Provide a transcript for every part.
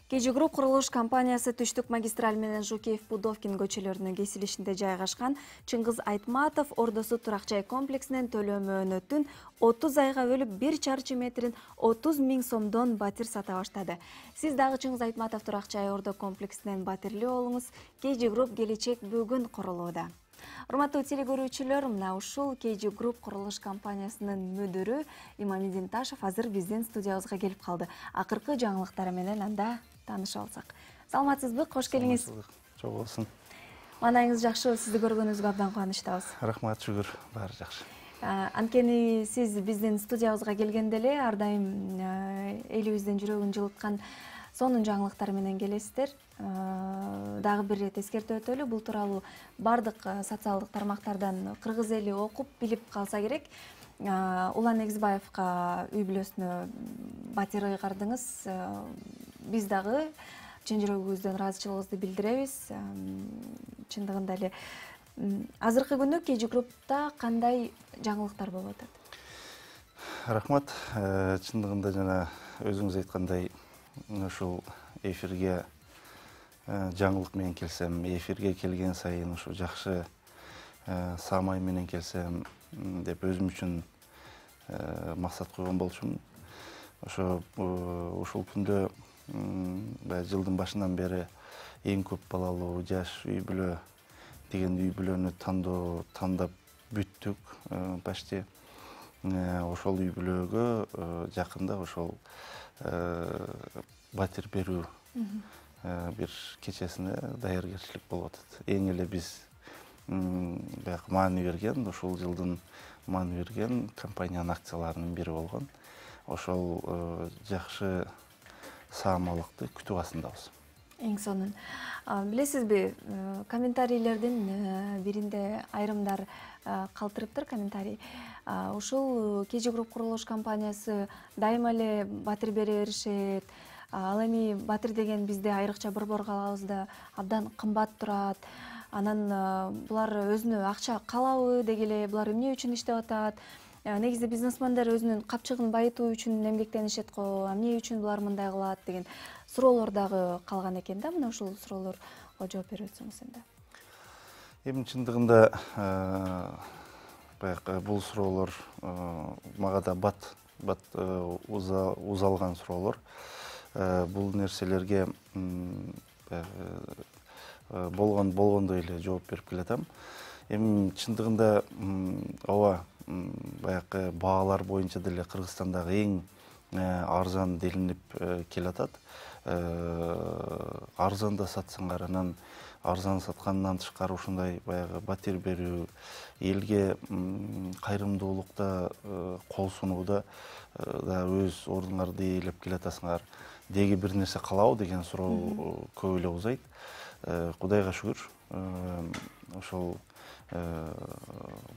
KG Group курулуш компаниясы Түштүк магистраль менен Жукеев-Пудовкин көчөлөрүнүн кесилишинде жайгашкан Чыңгыз Айтматов Ордосу турак-жай комплексинен төлөө мөөнөтүн 30 айга бөлүп 1 чарчы метрин 30 000 сомдон батир сата баштады. Сиз дагы Чыңгыз Айтматов турак-жай ордо комплексинен батирлүү болуңуз. KG Group келечек бүгүн курулууда. Урматтуу телекөрүүчүлөр, мына ушул KG Group курулуш компаниясынын мүдүрү Имамидин Ташев азыр биздин студиябызга келип калды. Акыркы жаңылыктары менен анда таанышып алсак. Саламатсызбы? Кош келиңиз. Жок болсун. Маанайыңыз жакшы, сизди көргөнүбүзгө абдан кубанычтабыз. Рахмат, шүгүр, баары жакшы. Анткени сиз биздин студиябызга келгенде эле ар дайым элибиздин жүрөгүн жылыткан сонун жаңылыктар менен келесиздер. Дагы бир ирет эскертип өтөлү, бул тууралуу бардык социалдык тармактардан кыргыз эли окуп билип калса керек. Улан Эгизбаевка үй бүлөсүнө батир ыйгардыңыз. Биз дагы чын жүрөгүбүздөн ыраазычылыгыбызды билдиребиз. Чындыгында эле азыркы күнү KG Group'та кандай жаңылыктар болуп атат? Рахмат. Чындыгында жана өзүңүз айткандай, ушул эфирге жаңылык менен келсем, эфирге келген сайын ушу жакшы самай менен келсем деп өзүм үчүн максат койгон болчумун. Ушул күндө жылдын башынан бери эң көп балалуу жаш үй бүлө деген үй бүлөнү тандап бүттүк почти. Ошол үй бүлөгө жакында ошол батир берүү бир кечесине даяргерчилик болуп атат. Эң эле биз баягы маани берген, ушул жылдын маани берген компаниянын акцияларынын бири болгон. Ошол жакшы саамалыкты күтүп астындабыз. Эң сонун. Билесизби, комментарийлердин биринде айрымдар калтырыптыр комментарий. Ушул KG Group курулуш компаниясы дайыма эле батир бере беришет. Ал эми батир деген бизде айрыкча борбор калабызда абдан кымбат турат. Анан булар өзүнө акча калабы дегеле, булар эмне үчүн иштеп атат? Негизи бизнесмендер өзүнүн капчыгын байытуу үчүн эмгектенишет го, эмне үчүн булар мындай кылат деген суроолор дагы калган экен да. Мына ушул суроолорго жооп берип өтсөңүз энди. Эми чындыгында баягы бул суроолор мага да бат узалган суроолор. Бул нерселерге болгондой эле жооп берип келатам. Эми чындыгында ооба баягы баалар боюнча деле Кыргызстандагы эң арзан делинип келатат. Арзан да сатсаңар, анан арзан саткандан тышкары ушундай баягы батир берүү, элге кайрымдуулукта кол сунууда да өз ордуңарды ээлеп келатасыңар. Деги бир нерсе калабы деген суроо көп эле узайт. Кудайга шүгүр, ошол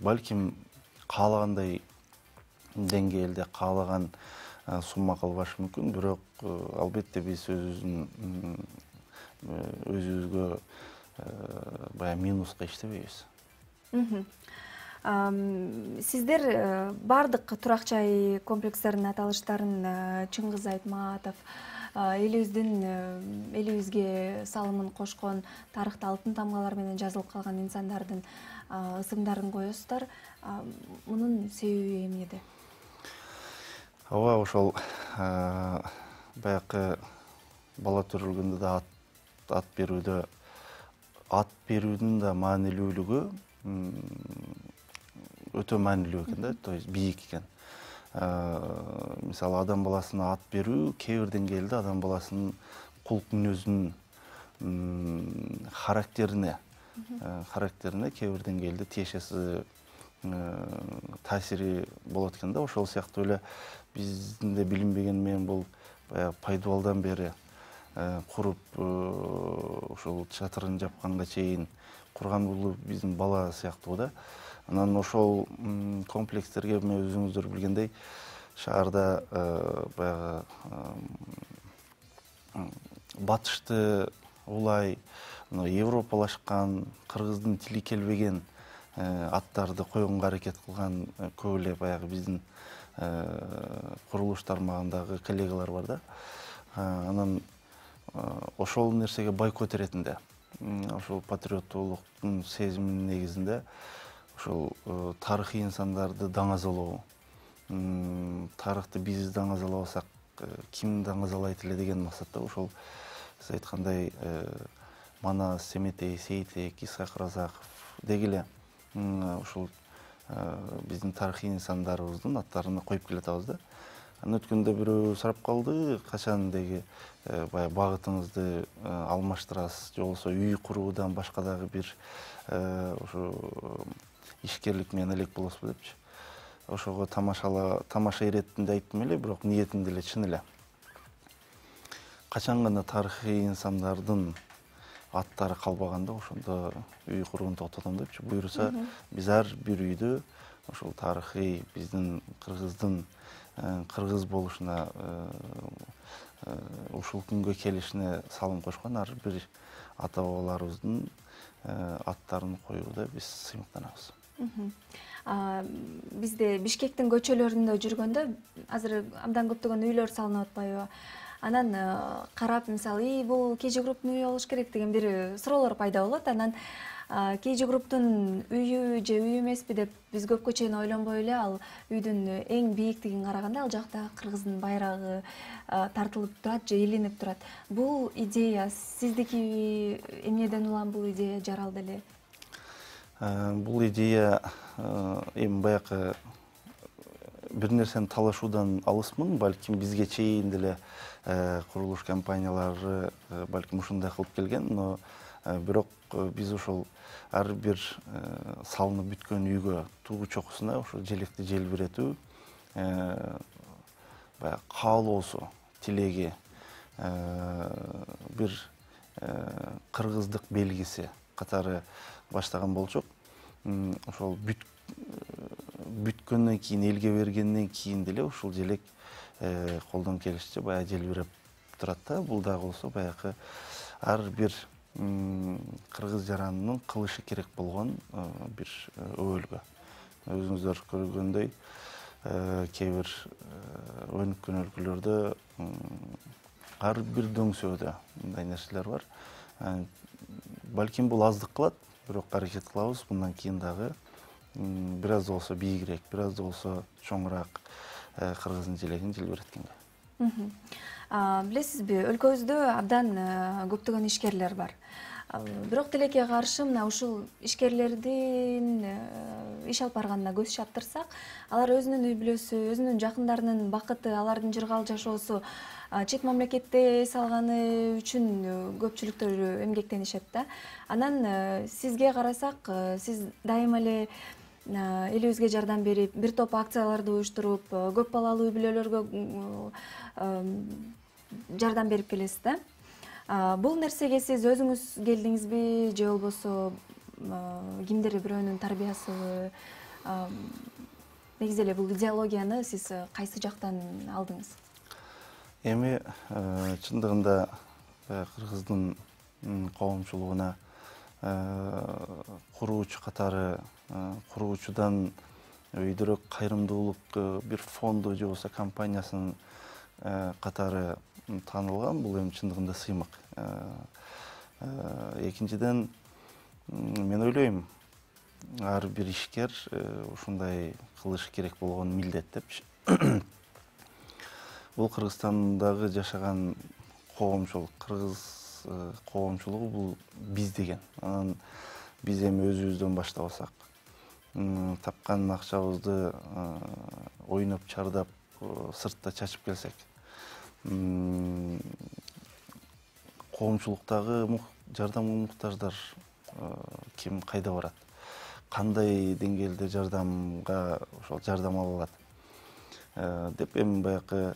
балким каалагандай деңгээлде, каалаган сумма калбашы мүмкүн, бирок албетте биз өзүбүзгө баягы минуска иштебейбиз. Сиздер бардык турак-жай комплекстеринин аталыштарын Чыңгыз Айтматов элибизге салымын кошкон, тарыхта алтын тамгалар менен жазылып калган инсандардын ысымдарын коесуздар. Мунун себеби эмнеде? Ооба, ошол баягы бала төрөлгөндө да ат берүүдүн да маанилүүлүгү өтө маанилүү экен да, то есть бийик экен. Мисалы адам баласына ат берүү кээ бир деңгээлде адам баласынын кулк мүнөзүнүн характерине кээ бир деңгээлде тиешеси таасири болот экен да. Ошол сыяктуу эле биздин да билинбеген менен бул баягы пайдубалдан бери куруп ошол чатырын жапканга чейин курган бул биздин бала сыяктуу да. Анан ошол комплекстерге өзүңүздөр билгендей шаарда баягы батышты улай европалашкан, кыргыздын тили келбеген аттарды койгонго аракет кылган көп эле баягы биздин курулуш тармагындагы коллегалар бар да. Анан ошол нерсеге бойкот иретинде, ошол патриоттуулуктун сезиминин негизинде ошол тарыхый инсандарды даңазалоо, тарыхты биз даңазалабасак ким даңазалайт эле деген максатта ошол сиз айткандай Манас, Семетей, Сейтек, Исхак Разаков дегиле ушул биздин тарыхый инсандарыбыздын аттарын коюп келатабыз да. Өткөндө бирөө сурап калды, качан деги баягы багытыңызды алмаштырасыз, же болбосо үй куруудан башка дагы бир ошо ишкерлик менен элек болосузбу депчи. Ошого тамаша иретинде айттым эле, бирок ниетим деле чын эле. Качан гана тарыхый инсандардын аттары калбаганда ошондо үй курууну токтотом депчи. Буюрса биз ар бир үйдө ошол тарыхый биздин кыргыздын кыргыз болушуна ушул күнгө келишине салым кошкон ар бир ата бабаларыбыздын аттарын коюуда биз сыймыктанабыз. Бизде Бишкектин көчөлөрүндө жүргөндө азыр абдан көптөгөн үйлөр салынып атпайбы? Анан карап, мисалы, бул KG Group'тун үйү болуш керек деген бир суроолор пайда болот. Анан KG Group'тун үйү же үй эмеспи деп биз көпкө чейин ойлонбой эле ал үйдүн эң бийиктигин караганда ал жакта кыргыздын байрагы тартылып турат же илинип турат. Бул идея сиздики эмнеден улам бул идея жаралды эле? Бул идея эми баягы бир нерсени талашуудан алысмын, балким бизге чейин деле курулуш компаниялары балким ушундай кылып келген, но бирок биз ошол ар бир салынып бүткөн үйгө тугу чокусуна ошо желекти желбиретүү, баягы каалоосу, тилеги, бир кыргыздык белгиси катары баштаган болчок. Ошол бүткөндөн кийин, элге бергенден кийин деле ушул желек колдон келишинче баягы желбиреп турат да. Бул дагы болсо баягы ар бир кыргыз жаранынын кылышы керек болгон бир өбөлгө. Өзүңүздөр көргөндөй, кээ бир өнүккөн өлкөлөрдө ар бир дөңсөөдө мындай нерселер бар. Балким бул аздык кылат, бирок аракет кылабыз мындан кийин дагы бир аз да болсо бийигирээк, бир аз да болсо чоңураак кыргыздын желегин желбиреткенге. Билесизби, өлкөбүздө абдан көптөгөн ишкерлер бар. Бирок тилекке каршы мына ушул ишкерлердин иш алып барганына көз чаптырсак, алар өзүнүн үй бүлөсү, өзүнүн жакындарынын бакыты, алардын жыргал жашоосу чет мамлекетте эс алганы үчүн көпчүлүктөр эмгектенишет да. Анан сизге карасак, сиз дайыма эле элибизге жардам берип, бир топ акцияларды уюштуруп, көп балалуу үй бүлөлөргө жардам берип келесиз да. Бул нерсеге сиз өзүңүз келдиңизби же болбосо кимдир бирөөнүн тарбиясыбы? Негизи эле бул идеологияны сиз кайсы жактан алдыңыз? Эми чындыгында кыргыздын коомчулугуна куруучу катары, куруучудан өйдөрөөк кайрымдуулук бир фонду же болбосо компаниясынын катары таанылган. Бул эми чындыгында сыймык. Экинчиден, мен ойлойм, ар бир ишкер ушундай кылышы керек болгон милдет депчи. Бул Кыргызстандагы жашаган коомчулук, кыргыз коомчулугу бул биз деген. Анан биз эми өзүбүздөн баштабасак, тапкан акчабызды ойноп чардап сыртта чачып келсек, коомчулуктагы жардамга муктаждар ким кайда барат, кандай деңгээлде жардамга ошол жардам ала алат деп эми баягы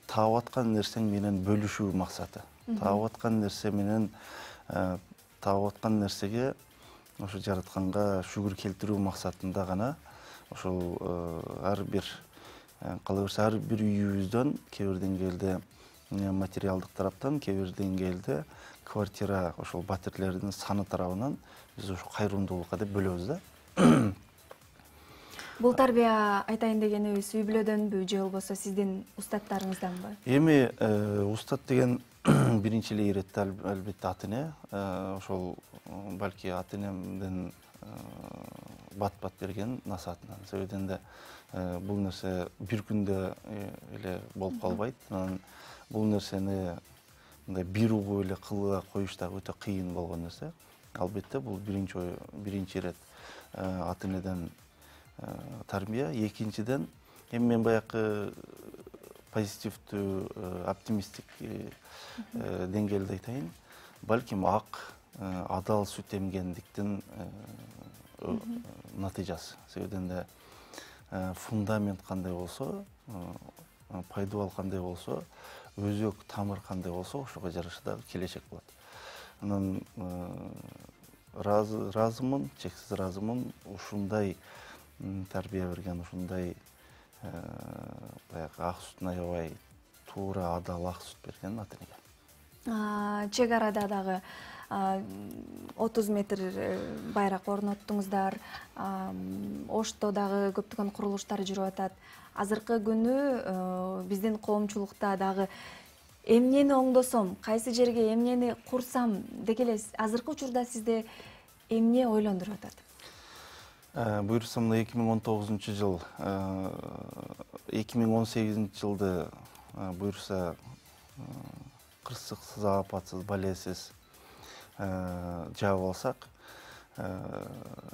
таап аткан нерсең менен бөлүшүү максаты. Таап аткан нерсе менен таап аткан нерсеге ошо жаратканга шүгүр келтирүү максатында гана ошол ар бир кала берсе ар бир үйүбүздөн кээ бир деңгээлде материалдык тараптан, кээ бир деңгээлде квартира ошол батирлердин саны тарабынан биз ошо кайрымдуулукка деп бөлөбүз да. Бул тарбия айтайын дегенибиз үй бүлөдөнбү же болбосо сиздин устаттарыңызданбы? Эми устат деген биринчи эле иретте албетте ата эне. Ошол балки ата энемден бат берген насаатынан. Себебинен да бул нерсе бир күндө эле болуп калбайт. Анан бул нерсени мындай бир угуп эле кылга коюш дагы өтө кыйын болгон нерсе. Албетте бул биринчи ирет ата энеден тарбия. Экинчиден эми мен баягы позитивдүү, оптимисттик деңгээлде айтайын. Балким адал сүт эмгендиктин натыйжасы. Себебинен да фундамент кандай болсо, пайдубал кандай болсо, өзөк тамыр кандай болсо, ошого жараша дагы келечек болот. Анан разымын, чексиз разымын ушундай тарбия берген, ушундай баягы ак сүтүн аябай туура адал ак сүт берген ата энеге. Чек арада дагы 30 метр байрак орноттуңуздар. Ошто дагы көптөгөн курулуштар жүрүп атат. Азыркы күнү биздин коомчулукта дагы эмнени оңдосом, кайсы жерге эмнени курсам деги эле азыркы учурда сизде эмне ойлондуруп атат? Буюрса мына 2019 жыл, 2018 жылды буюрса кырсыксыз, апатсыз, балесиз жаап алсак,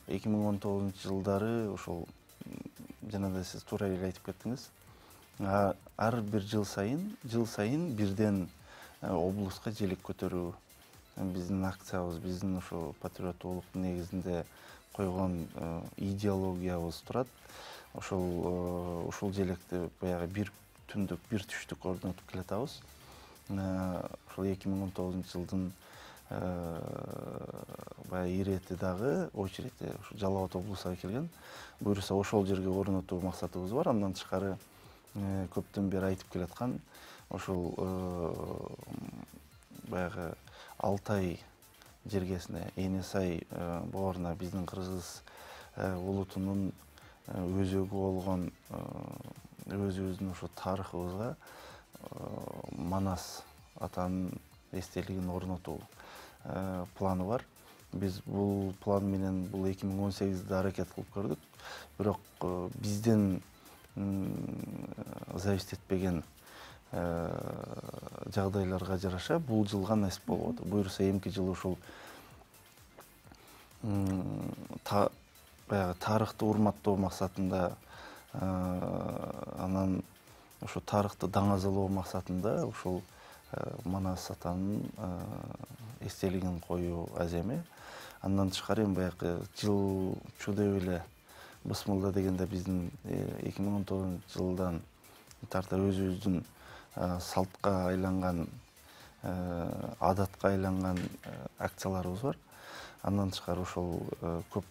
2019 жылдары ошол жана да сиз туура эле айтып кеттиңиз. Ар бир жыл сайын бирден облуска желек көтөрүү биздин акциябыз, биздин ошо патриоттуулуктун негизинде койгон идеологиябыз турат. Ошол желекти баягы бир түндүк, бир түштүк орнотуп келатабыз. Ошол 2019 жылдын баягы ирети дагы очерети Жалал Абад облусуна келген. Буюрса ошол жерге орнотуу максатыбыз бар. Андан тышкары көптөн бери айтып келаткан ошол баягы Алтай жергесине, Энесай бооруна биздин кыргыз улутунун өзөгү болгон өзүбүздүн ошо тарыхыбызга Манас атанын эстелигин орнотуу планы бар. Биз бул план менен бул 2018-де аракет кылып көрдүк. Бирок бизден зависит этпеген жагдайларга жараша бул жылга насип болуп атат. Буюрса эмки жылы ушул баягы тарыхты урматтоо максатында, анан ошо тарыхты даңазалоо максатында ушул Манас атанын эстелигин коюу аземи. Андан тышкары эми баягы жылчу деп эле Бысмылда дегенде биздин 2019 жылдан тарта өзүбүздүн салтка айланган, адатка айланган акцияларыбыз бар. Андан тышкары ошол көп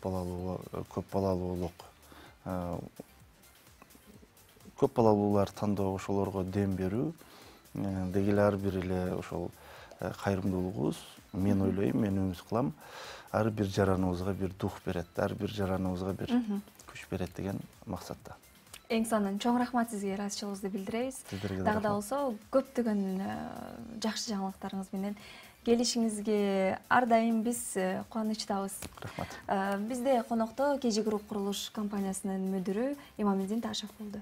балалуулар тандоо, ошолорго дем берүү деги эле ар бир эле ошол кайрымдуулугубуз, мен ойлойм, мен үмүт кылам, ар бир жараныбызга бир дух берет, ар бир жараныбызга бир күч берет деген максатта. Эң сонун чоң рахмат сизге, ыраазычылыгыбызды билдиребиз. Дагы да болсо көптөгөн жакшы жаңылыктарыңыз менен келишиңизге ар дайым биз кубанычтабыз. Рахмат. Бизде конокто KG Group курулуш компаниясынын мүдүрү Имамелдин Ташев болду.